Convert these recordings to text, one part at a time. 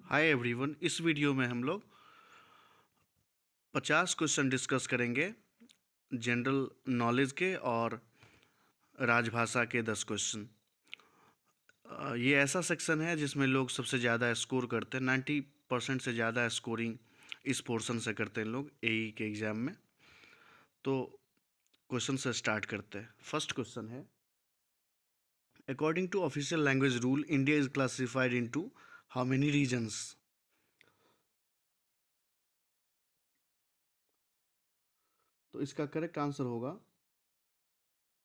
Hi everyone. इस video में हम लोग 50 क्वेश्चन डिस्कस करेंगे जनरल नॉलेज के और राजभाषा के 10 क्वेश्चन। ये ऐसा सेक्शन है जिसमें लोग सबसे ज़्यादा स्कोर करते हैं। 90% से ज़्यादा स्कोरिंग इस पोर्शन से करते हैं लोग एई के एग्ज़ाम में। तो क्वेश्चन से स्टार्ट करते हैं। फर्स्ट क्वेश्चन है, according to official language rule India is classified into how many regions? तो इसका करेक्ट आंसर होगा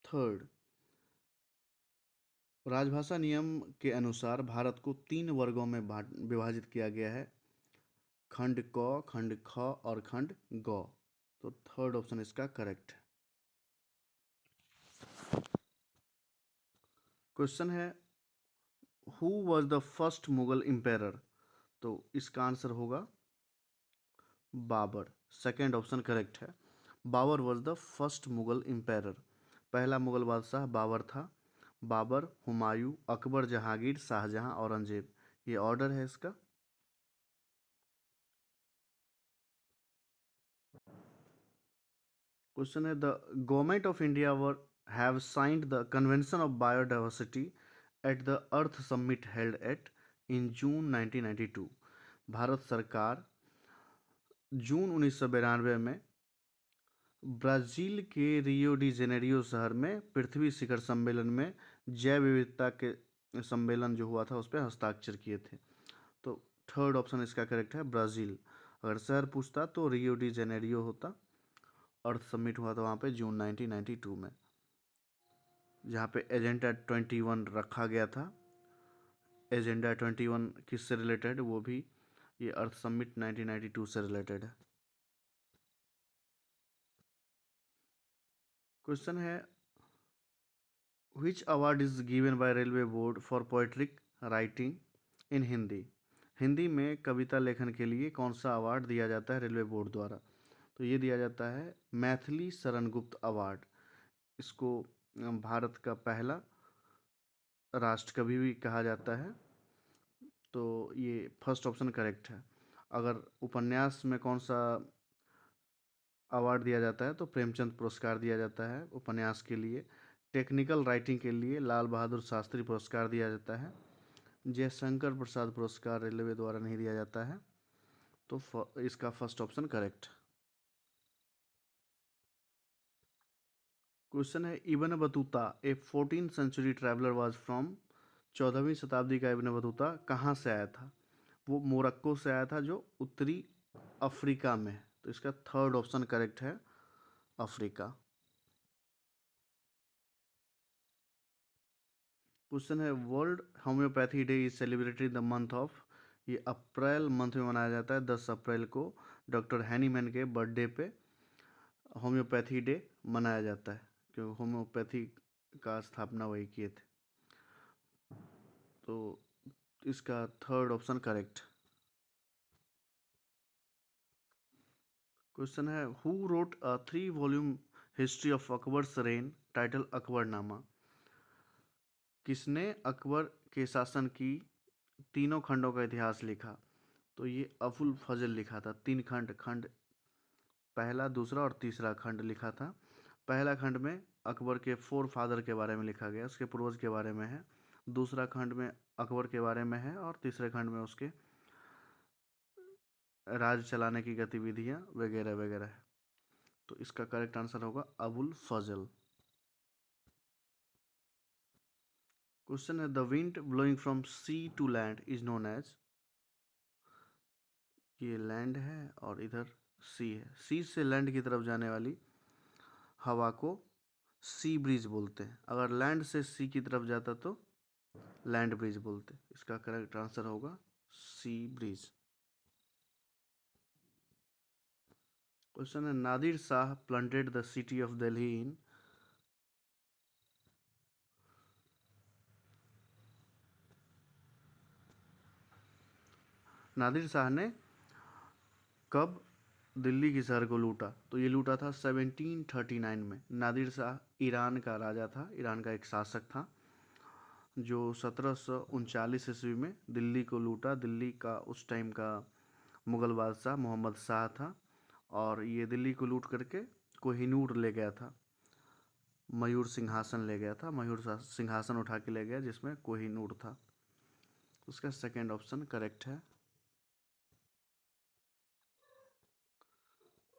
थर्ड। राजभाषा नियम के अनुसार भारत को 3 वर्गों में विभाजित किया गया है, खंड क, खंड ख और खंड ग। तो थर्ड ऑप्शन इसका करेक्ट है। क्वेश्चन है, who was the first Mughal empire? तो इसका आंसर होगा बाबर। सेकेंड ऑप्शन करेक्ट है। Babur was the first Mughal empire. पहला मुगल बादशाह बाबर था। बाबर, हुमायूं, अकबर, जहांगीर, शाहजहां, औरंगजेब, ये ऑर्डर है इसका। क्वेश्चन है, the government of India were have signed the convention of biodiversity at the earth summit held at in June 1992। Bharat सरकार जून 1992 में ब्राज़ील के रियो डी जेनेरियो शहर में पृथ्वी शिखर सम्मेलन में जैव विविधता के सम्मेलन जो हुआ था उस पर हस्ताक्षर किए थे। तो थर्ड ऑप्शन इसका करेक्ट है, ब्राज़ील। अगर शहर पूछता तो रियो डी जेनेरियो होता। अर्थ समिट हुआ था वहाँ पे जून 1992 में, जहाँ पे एजेंडा 21 रखा गया था। एजेंडा 21 किससे रिलेटेड, वो भी ये अर्थ समिट 1992 से रिलेटेड है। क्वेश्चन है, which award is given by railway board for poetic writing in Hindi? Hindi में कविता लेखन के लिए कौन सा अवार्ड दिया जाता है रेलवे बोर्ड द्वारा? तो ये दिया जाता है मैथिली शरण गुप्त अवार्ड। इसको भारत का पहला राष्ट्रकवि भी कहा जाता है। तो ये फर्स्ट ऑप्शन करेक्ट है। अगर उपन्यास में कौन सा अवार्ड दिया जाता है तो प्रेमचंद पुरस्कार दिया जाता है उपन्यास के लिए। टेक्निकल राइटिंग के लिए लाल बहादुर शास्त्री पुरस्कार दिया जाता है। जयशंकर प्रसाद पुरस्कार रेलवे द्वारा नहीं दिया जाता है। तो इसका फर्स्ट ऑप्शन करेक्ट। क्वेश्चन है, Ibn Battuta a 14th century traveller was from? 14वीं शताब्दी का इब्न बतूता कहाँ से आया था? वो मोरक्को से आया था जो उत्तरी अफ्रीका में है। तो इसका थर्ड ऑप्शन करेक्ट है, अफ्रीका। क्वेश्चन है, world homeopathy day is celebrated the month of? ये अप्रैल मंथ में मनाया जाता है। 10 अप्रैल को डॉक्टर हैनीमैन के बर्थडे पे होम्योपैथी डे मनाया जाता है, क्योंकि होम्योपैथी का स्थापना वही किए थे। तो इसका थर्ड ऑप्शन करेक्ट। क्वेश्चन है, who wrote a 3 volume history of Akbar's rain title Akbarnama? किसने अकबर के शासन की तीनों खंडों का इतिहास लिखा? तो ये अबुल फजल लिखा था। 3 खंड, खंड पहला, दूसरा और तीसरा खंड लिखा था। पहला खंड में अकबर के फोर फादर के बारे में लिखा गया, उसके पूर्वज के बारे में है। दूसरा खंड में अकबर के बारे में है और तीसरे खंड में उसके राज चलाने की गतिविधियां वगैरह वगैरह है। तो इसका करेक्ट आंसर होगा अबुल फजल। क्वेश्चन है, the wind blowing from sea to land is known as? ये लैंड है और इधर सी है। सी से लैंड की तरफ जाने वाली हवा को सी ब्रीज बोलते हैं। अगर लैंड से सी की तरफ जाता तो लैंड ब्रिज बोलते। इसका करेक्ट आंसर होगा सी ब्रिज। क्वेश्चन है, Nadir Shah planted the city of Delhi in? Nadir Shah ने कब दिल्ली की शहर को लूटा? तो ये लूटा था 1739 में। नादिर शाह ईरान का राजा था, ईरान का एक शासक था। जो 1739 ईस्वी में दिल्ली को लूटा। दिल्ली का उस टाइम का मुग़ल बादशाह मोहम्मद शाह था, और ये दिल्ली को लूट करके कोहिनूर ले गया था। मयूर सिंहासन ले गया था, मयूर सिंहासन उठा के ले गया जिसमें कोहिनूर था। उसका सेकंड ऑप्शन करेक्ट है।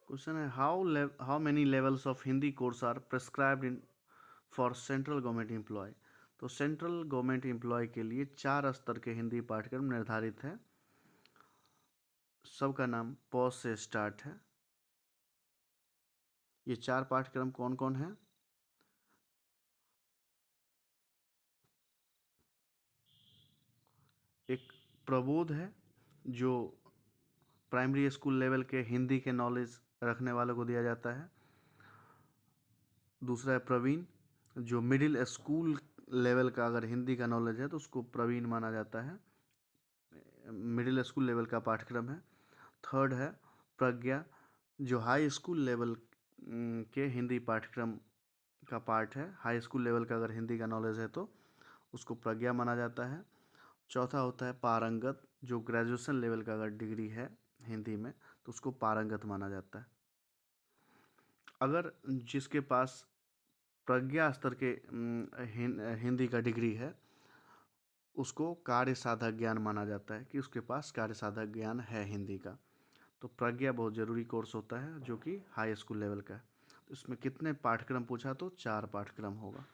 क्वेश्चन है, how many levels of Hindi course are prescribed in for central government employ. तो सेंट्रल गवर्नमेंट एम्प्लॉय के लिए 4 स्तर के हिंदी पाठ्यक्रम निर्धारित है। सबका नाम प से स्टार्ट है। ये 4 पाठ्यक्रम कौन कौन है? एक प्रबोध है, जो प्राइमरी स्कूल लेवल के हिंदी के नॉलेज रखने वालों को दिया जाता है। दूसरा है प्रवीण, जो मिडिल स्कूल लेवल का अगर हिंदी का नॉलेज है तो उसको प्रवीण माना जाता है, मिडिल स्कूल लेवल का पाठ्यक्रम है। थर्ड है प्रज्ञा, जो हाई स्कूल लेवल के हिंदी पाठ्यक्रम का पार्ट है। हाई स्कूल लेवल का अगर हिंदी का नॉलेज है तो उसको प्रज्ञा माना जाता है। चौथा होता है पारंगत, जो ग्रेजुएशन लेवल का अगर डिग्री है हिंदी में तो उसको पारंगत माना जाता है। अगर जिसके पास प्रज्ञा स्तर के हिंदी का डिग्री है उसको कार्य साधक ज्ञान माना जाता है कि उसके पास कार्य साधक ज्ञान है हिंदी का। तो प्रज्ञा बहुत ज़रूरी कोर्स होता है जो कि हाई स्कूल लेवल का है। तो इसमें कितने पाठ्यक्रम पूछा? तो 4 पाठ्यक्रम होगा।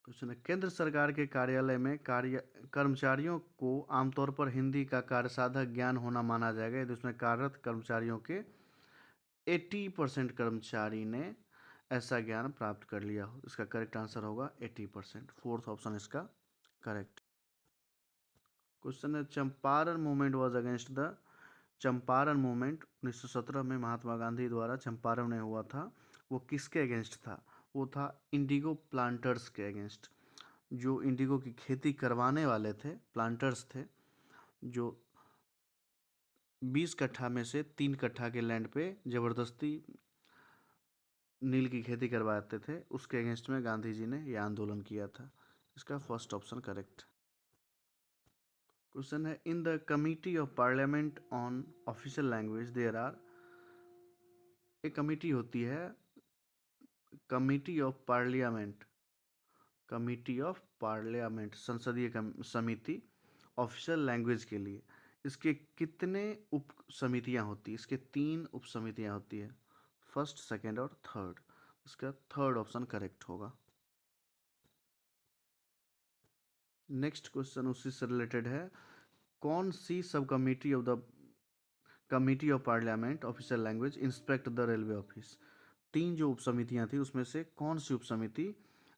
क्वेश्चन है, केंद्र सरकार के कार्यालय में कर्मचारियों को आमतौर पर हिंदी का कार्यसाधक ज्ञान होना माना जाएगा यदि उसमें कार्यरत कर्मचारियों के 80% कर्मचारी ने ऐसा ज्ञान प्राप्त कर लिया हो। इसका करेक्ट आंसर होगा 80%। फोर्थ ऑप्शन इसका करेक्ट। क्वेश्चन है, Champaran movement was against the. Champaran movement 1917 में महात्मा गांधी द्वारा चंपारण में हुआ था, वो किसके अगेंस्ट था? वो था इंडिगो प्लांटर्स के अगेंस्ट। जो इंडिगो की खेती करवाने वाले थे, प्लांटर्स थे, जो 20 कट्ठा में से 3 कट्ठा के लैंड पे ज़बरदस्ती नील की खेती करवाते थे, उसके अगेंस्ट में गांधी जी ने यह आंदोलन किया था। इसका फर्स्ट ऑप्शन करेक्ट। क्वेश्चन है, in the committee of parliament on official language there are. एक कमिटी होती है, committee of parliament, committee of parliament संसदीय समिति ऑफिशियल लैंग्वेज के लिए। इसके कितने उप समितियाँ होती हैं? इसके 3 उप समितियाँ होती है, फर्स्ट, सेकंड और थर्ड। इसका थर्ड ऑप्शन करेक्ट होगा। नेक्स्ट क्वेश्चन उसी से रिलेटेड है, कौन सी सब committee of the committee of parliament official language inspect the railway office. 3 जो उप समितियाँ थी उसमें से कौन सी उप समिति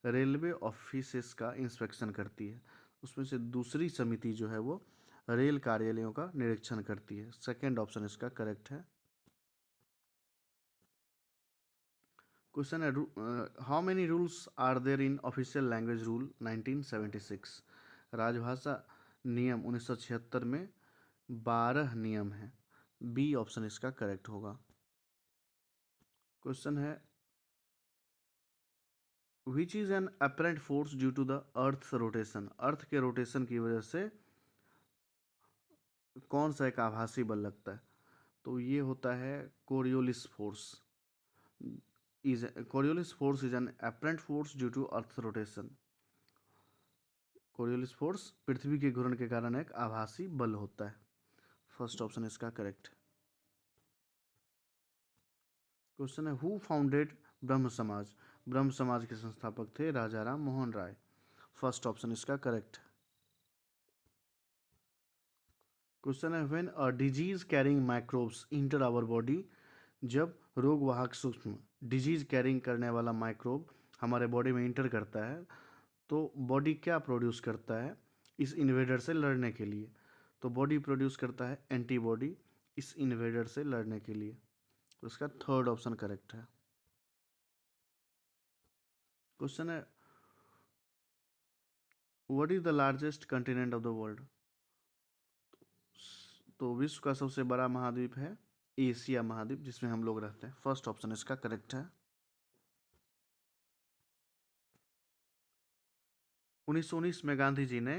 रेलवे ऑफिसेस का इंस्पेक्शन करती है? उसमें से दूसरी समिति जो है वो रेल कार्यालयों का निरीक्षण करती है। सेकंड ऑप्शन इसका करेक्ट है। क्वेश्चन है, how many rules are there in official language rule 1976। राजभाषा नियम 1976 में 12 नियम हैं। बी ऑप्शन इसका करेक्ट होगा। क्वेश्चन है, which is an apparent force due to the earth rotation. Earth के रोटेशन की वजह से कौन सा एक आभासी बल लगता है? तो ये होता है Coriolis force. Coriolis force is an apparent force due to earth rotation. Coriolis force पृथ्वी के घूर्णन के कारण एक आभासी बल होता है। फर्स्ट ऑप्शन इसका करेक्ट। क्वेश्चन है, हु फाउंडेड ब्रह्म समाज। ब्रह्म समाज के संस्थापक थे राजा राम मोहन राय। फर्स्ट ऑप्शन इसका करेक्ट। क्वेश्चन है, when a disease carrying microbes enter our body. जब रोगवाहक सूक्ष्म डिजीज कैरिंग करने वाला माइक्रोब हमारे बॉडी में इंटर करता है तो बॉडी क्या प्रोड्यूस करता है इस इन्वेडर से लड़ने के लिए? तो बॉडी प्रोड्यूस करता है एंटीबॉडी इस इन्वेडर से लड़ने के लिए। तो इसका थर्ड ऑप्शन करेक्ट है। क्वेश्चन है, what is the largest continent of the world. तो विश्व का सबसे बड़ा महाद्वीप है एशिया महाद्वीप, जिसमें हम लोग रहते हैं। फर्स्ट ऑप्शन इसका करेक्ट है। 1919 में गांधी जी ने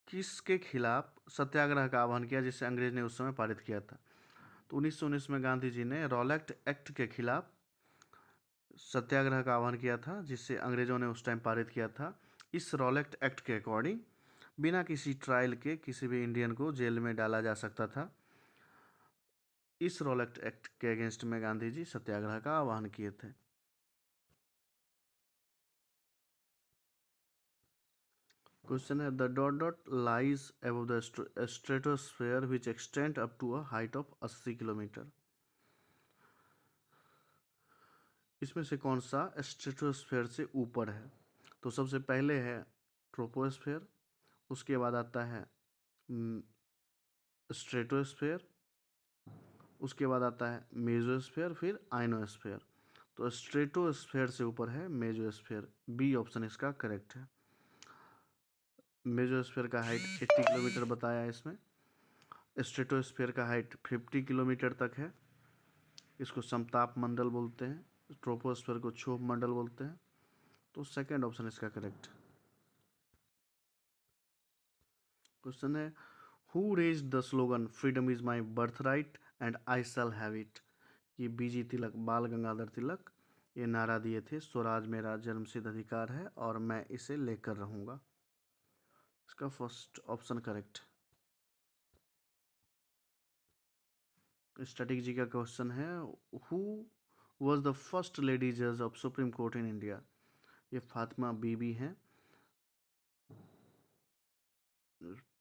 किसके खिलाफ सत्याग्रह का आह्वान किया जिसे अंग्रेज ने उस समय पारित किया था? तो 1919 में गांधी जी ने रॉलेट एक्ट के खिलाफ सत्याग्रह का आह्वान किया था जिसे अंग्रेजों ने उस टाइम पारित किया था। इस रॉलेट एक्ट के अकॉर्डिंग बिना किसी ट्रायल के किसी भी इंडियन को जेल में डाला जा सकता था। इस रॉलेट एक्ट के अगेंस्ट में गांधी जी सत्याग्रह का आह्वान किए थे। क्वेश्चन है, the dot dot lies above the stratosphere which extend up to a height of 80 kilometre. इसमें से कौन सा स्ट्रेटोस्फेयर से ऊपर है? तो सबसे पहले है ट्रोपोस्फेयर, उसके बाद आता है स्ट्रेटोस्फेयर, उसके बाद आता है मेजोस्फेयर, फिर आइनोस्फेयर। तो स्ट्रेटोस्फेयर से ऊपर है मेजोस्फेयर। बी ऑप्शन इसका करेक्ट है। मेजोस्फेयर का हाइट 80 किलोमीटर बताया है इसमें। स्ट्रेटोस्फेयर का हाइट 50 किलोमीटर तक है। इसको समताप मंडल बोलते हैं। ट्रोपोस्फेयर को क्षोभ मंडल बोलते हैं। तो सेकंड ऑप्शन इसका करेक्ट है। क्वेश्चन है, who raise the slogan freedom is my birthright and I shall have it. ये बीजी तिलक, बाल गंगाधर तिलक, ये नारा दिए थे, स्वराज मेरा जन्मसिद्ध अधिकार है और मैं इसे लेकर रहूंगा। इसका first option correct. Static G का क्वेश्चन है, who was the first lady जज of supreme court in India. ये फातिमा बीबी हैं,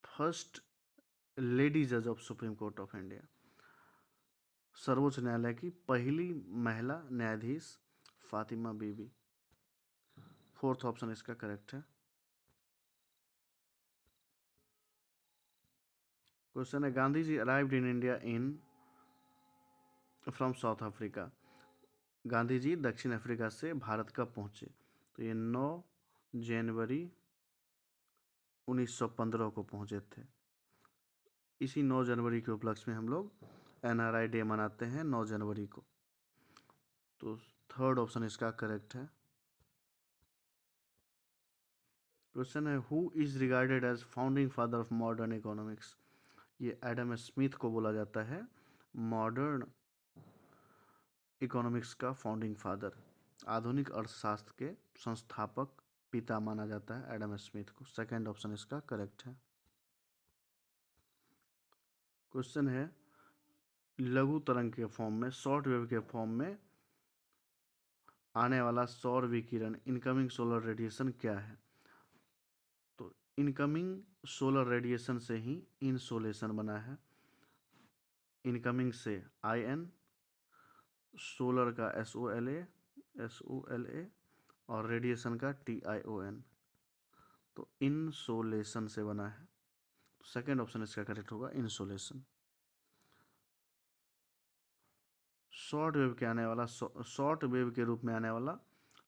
फर्स्ट लेडी जज of supreme court of India. सर्वोच्च न्यायालय की पहली महिला न्यायाधीश फातिमा बीबी। फोर्थ ऑप्शन इसका करेक्ट है। क्वेश्चन है, Gandhi ji arrived in India in from South Africa. Gandhi ji दक्षिण अफ्रीका से भारत कब पहुंचे? तो ये 9 जनवरी 1915 को पहुंचे थे। इसी 9 जनवरी के उपलक्ष्य में हम लोग एनआरआई डे मनाते हैं 9 जनवरी को। तो थर्ड ऑप्शन इसका करेक्ट है। क्वेश्चन है, who is regarded as founding father of modern economics. ये एडम स्मिथ को बोला जाता है मॉडर्न इकोनॉमिक्स का फाउंडिंग फादर। आधुनिक अर्थशास्त्र के संस्थापक पिता माना जाता है एडम स्मिथ को। सेकंड ऑप्शन इसका करेक्ट है। क्वेश्चन है, लघु तरंग के फॉर्म में, शॉर्ट वेव के फॉर्म में आने वाला सौर विकिरण, इनकमिंग सोलर रेडिएशन क्या है? तो इनकमिंग सोलर रेडिएशन से ही इंसोलेशन बना है। इनकमिंग से IN, सोलर का SOLA और रेडिएशन का TION। तो इंसोलेशन से बना है। सेकेंड ऑप्शन इसका करेक्ट होगा, इंसोलेशन। शॉर्ट वेव के रूप में आने वाला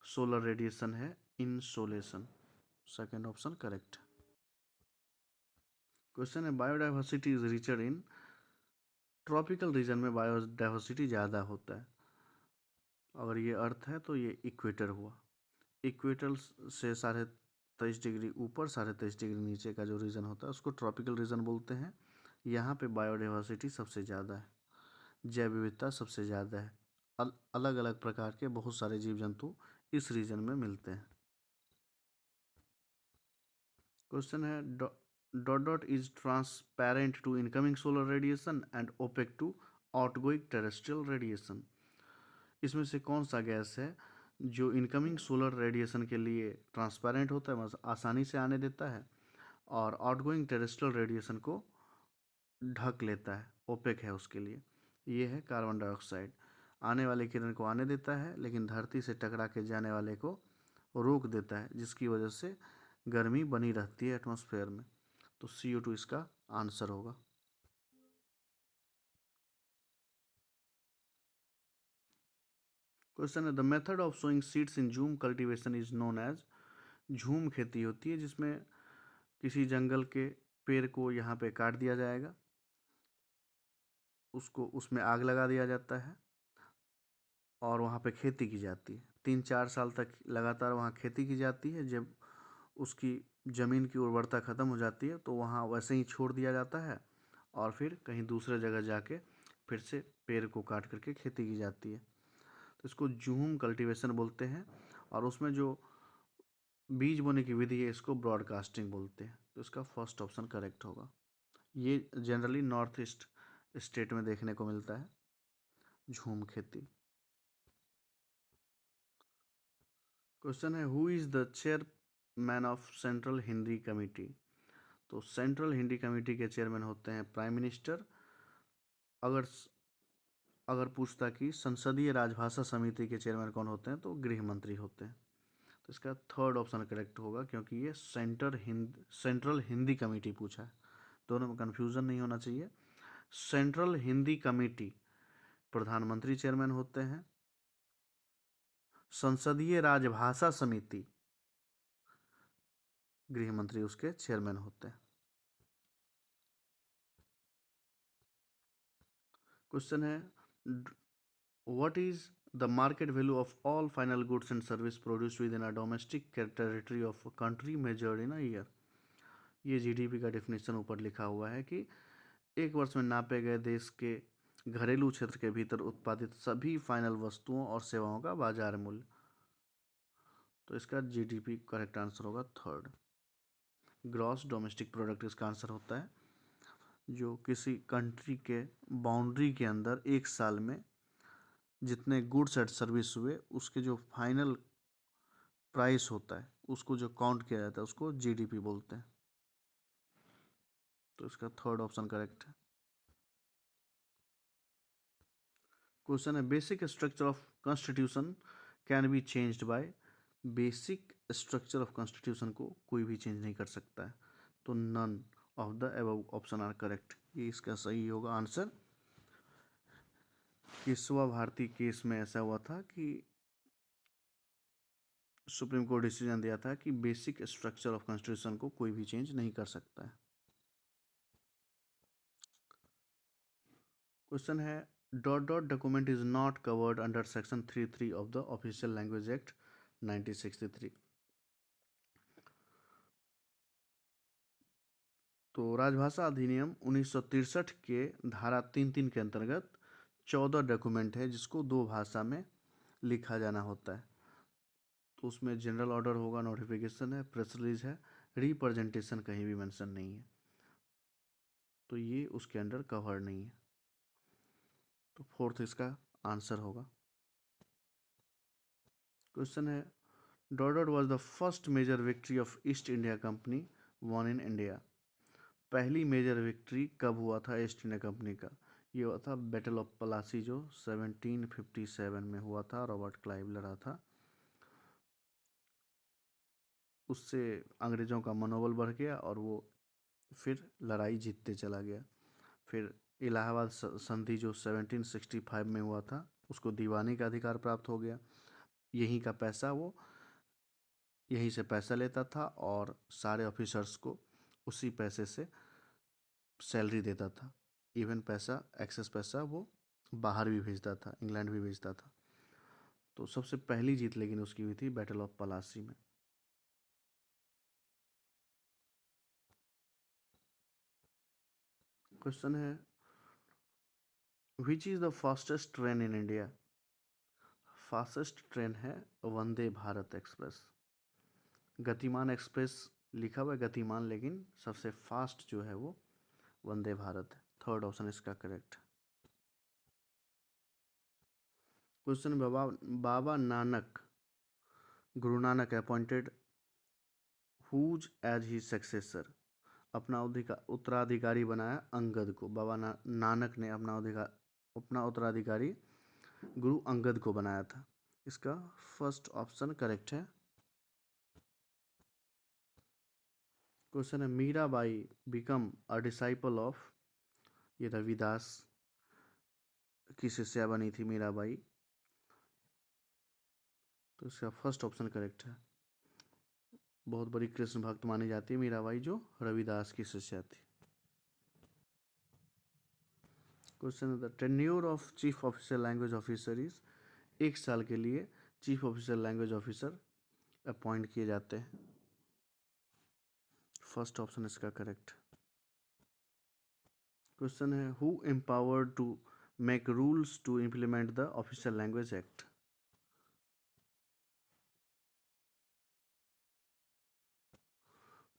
सोलर रेडिएशन है insolation. Second option correct. Question है, biodiversity is richer in. Tropical region में बायोडाइवर्सिटी ज़्यादा होता है। अगर ये अर्थ है तो ये इक्वेटर हुआ। इक्वेटर से 23.5 डिग्री ऊपर 23.5 डिग्री नीचे का जो रीजन होता है उसको ट्रॉपिकल रीजन बोलते हैं। यहाँ पे बायोडाइवर्सिटी सबसे ज़्यादा है, जैव विविधता सबसे ज़्यादा है। अलग अलग प्रकार के बहुत सारे जीव जंतु इस रीजन में मिलते हैं। क्वेश्चन है, dot dot is transparent to incoming solar radiation and opaque to outgoing terrestrial radiation. इसमें से कौन सा गैस है जो इनकमिंग सोलर रेडिएशन के लिए ट्रांसपेरेंट होता है, मतलब आसानी से आने देता है, और आउटगोइंग टेरेस्ट्रियल रेडिएशन को ढक लेता है, ओपेक है उसके लिए? ये है कार्बन डाइऑक्साइड। आने वाले किरण को आने देता है लेकिन धरती से टकरा के जाने वाले को रोक देता है, जिसकी वजह से गर्मी बनी रहती है एटमॉस्फेयर में। तो CO2 इसका आंसर होगा। क्वेश्चन है, the method of sowing seeds in jhum cultivation is known as. झूम खेती होती है जिसमें किसी जंगल के पेड़ को यहाँ पे काट दिया जाएगा, उसको उसमें आग लगा दिया जाता है और वहाँ पे खेती की जाती है। 3-4 साल तक लगातार वहाँ खेती की जाती है। जब उसकी ज़मीन की उर्वरता ख़त्म हो जाती है तो वहाँ वैसे ही छोड़ दिया जाता है और फिर कहीं दूसरे जगह जाके फिर से पेड़ को काट करके खेती की जाती है। तो इसको जूम कल्टीवेशन बोलते हैं और उसमें जो बीज बोने की विधि है इसको ब्रॉडकास्टिंग बोलते हैं। तो इसका फर्स्ट ऑप्शन करेक्ट होगा। ये जनरली नॉर्थ ईस्ट स्टेट में देखने को मिलता है, झूम खेती। क्वेश्चन है who is the chairman of central Hindi committee. तो सेंट्रल हिंदी कमेटी के चेयरमैन होते हैं प्राइम मिनिस्टर। अगर अगर पूछता कि संसदीय राजभाषा समिति के चेयरमैन कौन होते हैं तो गृह मंत्री होते हैं। तो इसका थर्ड ऑप्शन करेक्ट होगा क्योंकि ये सेंट्रल हिंदी कमेटी पूछा है, दोनों में कन्फ्यूज़न नहीं होना चाहिए। सेंट्रल हिंदी कमेटी प्रधानमंत्री चेयरमैन होते हैं, संसदीय राजभाषा समिति गृह मंत्री उसके चेयरमैन होते हैं। क्वेश्चन है what is the market value of all final goods and service produce with in a domestic territory of country measured in a year. ये जीडीपी का डिफिनेशन ऊपर लिखा हुआ है कि एक वर्ष में नापे गए देश के घरेलू क्षेत्र के भीतर उत्पादित सभी फाइनल वस्तुओं और सेवाओं का बाजार मूल्य। तो इसका जीडीपी करेक्ट आंसर होगा थर्ड। ग्रॉस डोमेस्टिक प्रोडक्ट इसका आंसर होता है, जो किसी कंट्री के बाउंड्री के अंदर एक साल में जितने गुड्स एंड सर्विस हुए उसके जो फाइनल प्राइस होता है उसको जो काउंट किया जाता है उसको जीडीपी बोलते हैं। तो इसका थर्ड ऑप्शन करेक्ट है। क्वेश्चन है basic structure of constitution can be changed by. Basic structure of constitution को कोई भी चेंज नहीं कर सकता है, तो none of the above option are correct. ये इसका सही होगा आंसर। केशवा भारती केस में ऐसा हुआ था कि सुप्रीम कोर्ट डिसीजन दिया था कि बेसिक स्ट्रक्चर ऑफ कॉन्स्टिट्यूशन को कोई भी चेंज नहीं कर सकता है। क्वेश्चन है dot dot document is not covered under section 33 of the official language act 1963। तो राजभाषा अधिनियम 1963 के धारा 3(3) के अंतर्गत 14 डॉक्यूमेंट है जिसको दो भाषा में लिखा जाना होता है। तो उसमें जनरल ऑर्डर होगा, नोटिफिकेशन है, प्रेस रिलीज है, रिप्रेजेंटेशन कहीं भी मेंशन नहीं है, तो ये उसके अंडर कवर नहीं है। तो फोर्थ इसका आंसर होगा। क्वेश्चन है dot was the first major victory of East India Company won in India. पहली मेजर विक्ट्री कब हुआ था ईस्ट इंडिया कंपनी का? ये हुआ था बैटल ऑफ पलासी जो 1757 में हुआ था, रॉबर्ट क्लाइव लड़ा था। उससे अंग्रेज़ों का मनोबल बढ़ गया और वो फिर लड़ाई जीतते चला गया। फिर इलाहाबाद संधि जो 1765 में हुआ था उसको दीवानी का अधिकार प्राप्त हो गया। यहीं का पैसा वो यहीं से पैसा लेता था और सारे ऑफिसर्स को उसी पैसे से सैलरी देता था। इवन पैसा एक्सेस पैसा वो बाहर भी भेजता था, इंग्लैंड भी भेजता था। तो सबसे पहली जीत लेकिन उसकी हुई थी बैटल ऑफ पलासी में। क्वेश्चन है which is the fastest train in India. Fastest train है वंदे भारत एक्सप्रेस। गतिमान एक्सप्रेस लिखा हुआ है गतिमान, लेकिन सबसे फास्ट जो है वो वंदे भारत है। थर्ड ऑप्शन इसका correct. Question Baba Nanak, Guru Nanak appointed whom as he successor. अपना उत्तराधिकारी बनाया अंगद को। बाबा नानक ने अपना उत्तराधिकारी गुरु अंगद को बनाया था। इसका फर्स्ट ऑप्शन करेक्ट है। क्वेश्चन है Mirabai become a disciple of. ये रविदास की शिष्या बनी थी मीराबाई, तो इसका फर्स्ट ऑप्शन करेक्ट है। बहुत बड़ी कृष्ण भक्त मानी जाती है मीराबाई जो रविदास की शिष्या थी। Question the tenure of chief officer language officer is. एक साल के लिए chief officer language officer appoint किए जाते हैं। फर्स्ट ऑप्शन इसका करेक्ट। क्वेश्चन है who empowered to make rules to implement the official language act.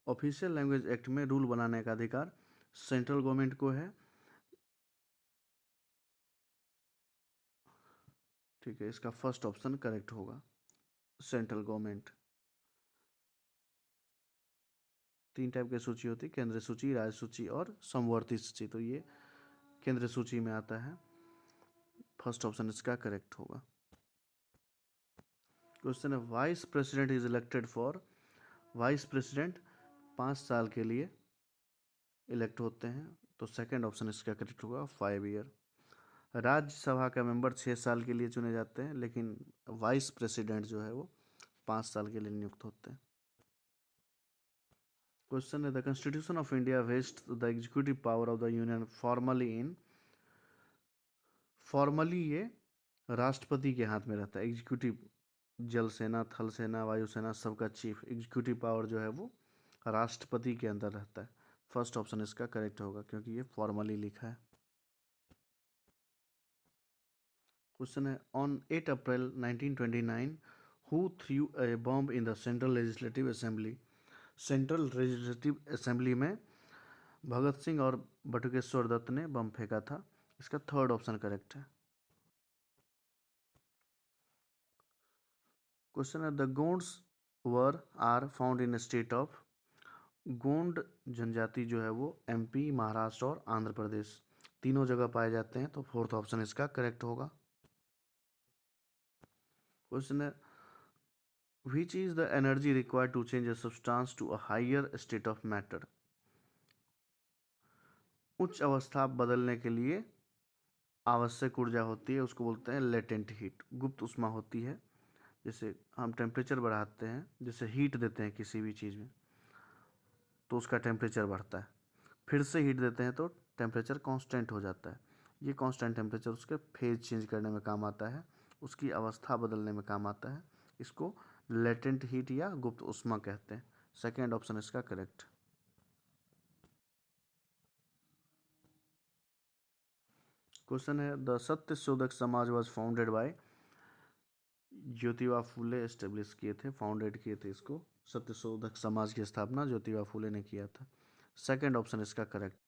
Official language act में रूल बनाने का अधिकार सेंट्रल गवर्नमेंट को है। ठीक है, इसका फर्स्ट ऑप्शन करेक्ट होगा, सेंट्रल गवर्नमेंट। 3 टाइप की सूची होती है, केंद्रीय सूची, राज्य सूची और समवर्ती सूची। तो ये केंद्रीय सूची में आता है, फर्स्ट ऑप्शन इसका करेक्ट होगा। क्वेश्चन है vice president is elected for. Vice president 5 साल के लिए इलेक्ट होते हैं, तो सेकंड ऑप्शन इसका करेक्ट होगा, 5 ईयर। राज्यसभा का मेंबर 6 साल के लिए चुने जाते हैं, लेकिन वाइस प्रेसिडेंट जो है वो 5 साल के लिए नियुक्त होते हैं। क्वेश्चन है the constitution of India vest the executive power of the union formally in. Formally ये राष्ट्रपति के हाथ में रहता है। एग्जीक्यूटिव, जल सेना, थल सेना, वायुसेना सबका चीफ एग्जीक्यूटिव पावर जो है वो राष्ट्रपति के अंदर रहता है। फर्स्ट ऑप्शन इसका करेक्ट होगा, क्योंकि ये फॉर्मली लिखा है। क्वेश्चन है on 8 April 1929 who through a bomb in the central legislative assembly. Central legislative assembly में भगत सिंह और बटुकेश्वर दत्त ने बम फेंका था। इसका थर्ड ऑप्शन करेक्ट है। क्वेश्चन है the Gonds were are found in state of. Gond जनजाति जो है वो एमपी, महाराष्ट्र और आंध्र प्रदेश तीनों जगह पाए जाते हैं, तो फोर्थ ऑप्शन इसका करेक्ट होगा। क्वेश्चन है which is the energy required to change a substance to a higher state of matter. उच्च अवस्था बदलने के लिए आवश्यक ऊर्जा होती है, उसको बोलते हैं लेटेंट हीट। गुप्त उष्मा होती है, जैसे हम टेम्परेचर बढ़ाते हैं, जैसे हीट देते हैं किसी भी चीज़ में तो उसका टेम्परेचर बढ़ता है, फिर से हीट देते हैं तो टेम्परेचर कांस्टेंट हो जाता है। ये कांस्टेंट टेम्परेचर उसके फेज चेंज करने में काम आता है, उसकी अवस्था बदलने में काम आता है। इसको लेटेंट हीट या गुप्त उष्मा कहते हैं। सेकेंड ऑप्शन इसका करेक्ट। क्वेश्चन है द सत्य शोधक समाज was founded by. Jyotiba Phule establish किए थे, फाउंडेड किए थे इसको। सत्य शोधक समाज की स्थापना ज्योतिबा फूले ने किया था। सेकेंड ऑप्शन इसका करेक्ट।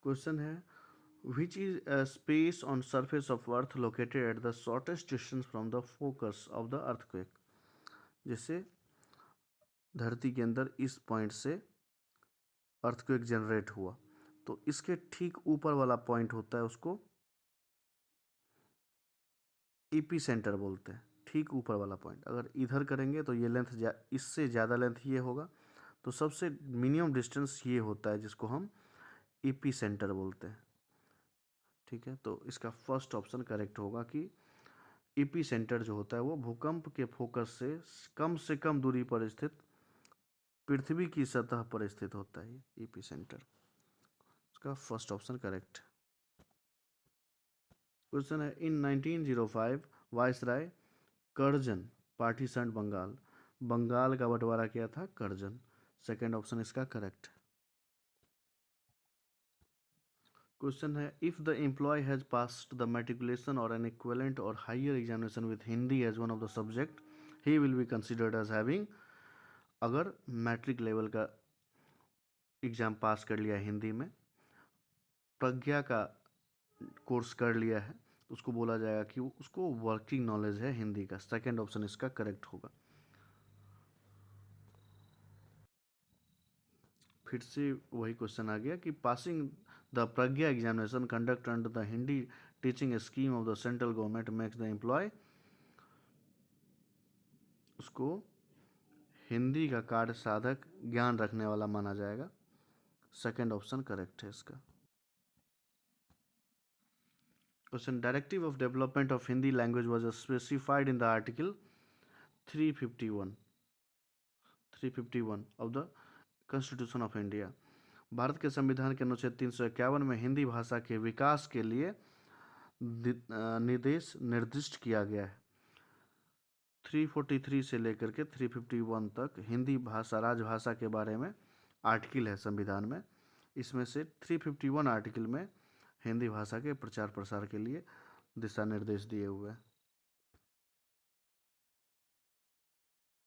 क्वेश्चन है which is a space on surface of earth located at the shortest distance from the focus of the earthquake। जैसे धरती के अंदर इस पॉइंट से अर्थक्वेक जनरेट हुआ, तो इसके ठीक ऊपर वाला पॉइंट होता है, उसको एपी सेंटर बोलते हैं। ठीक ऊपर वाला पॉइंट, अगर इधर करेंगे तो ये लेंथ इससे ज़्यादा लेंथ ये होगा, तो सबसे मिनिमम डिस्टेंस ये होता है, जिसको हम एपी सेंटर बोलते हैं। ठीक है, तो इसका फर्स्ट ऑप्शन करेक्ट होगा कि एपी सेंटर जो होता है वो भूकंप के फोकस से कम दूरी पर स्थित पृथ्वी की सतह पर स्थित होता है एपी सेंटर। इसका फर्स्ट ऑप्शन करेक्ट। क्वेश्चन है in 1905 viceroy Curzon partition Bengal. Bengal का बंटवारा किया था करजन। सेकेंड ऑप्शन इसका करेक्ट। क्वेश्चन है if the employ has passed the matriculation or an equivalent or higher examination with Hindi as one of the subject he will be considered as having. अगर matric level का exam pass कर लिया हिंदी में, प्रज्ञा का course कर लिया है, तो उसको बोला जाएगा कि उसको वर्किंग नॉलेज है हिंदी का। सेकेंड ऑप्शन इसका करेक्ट होगा। फिर से वही क्वेश्चन आ गया कि passing the Pragya examination conduct under the Hindi teaching scheme of the central government makes the employ. उसको हिंदी का कार्य साधक ज्ञान रखने वाला माना जाएगा। सेकेंड ऑप्शन करेक्ट है इसका। Question directive of development of Hindi language was specified in the article 351 of the constitution of India. Bharat के संविधान के अनुच्छेद 351 में हिंदी भाषा के विकास के लिए निर्देश निर्दिष्ट किया गया है। 343 से लेकर के 351 तक हिंदी भाषा राजभाषा के बारे में आर्टिकल है संविधान में। इसमें से 351 आर्टिकल में हिंदी भाषा के प्रचार प्रसार के लिए दिशा निर्देश दिए हुए हैं।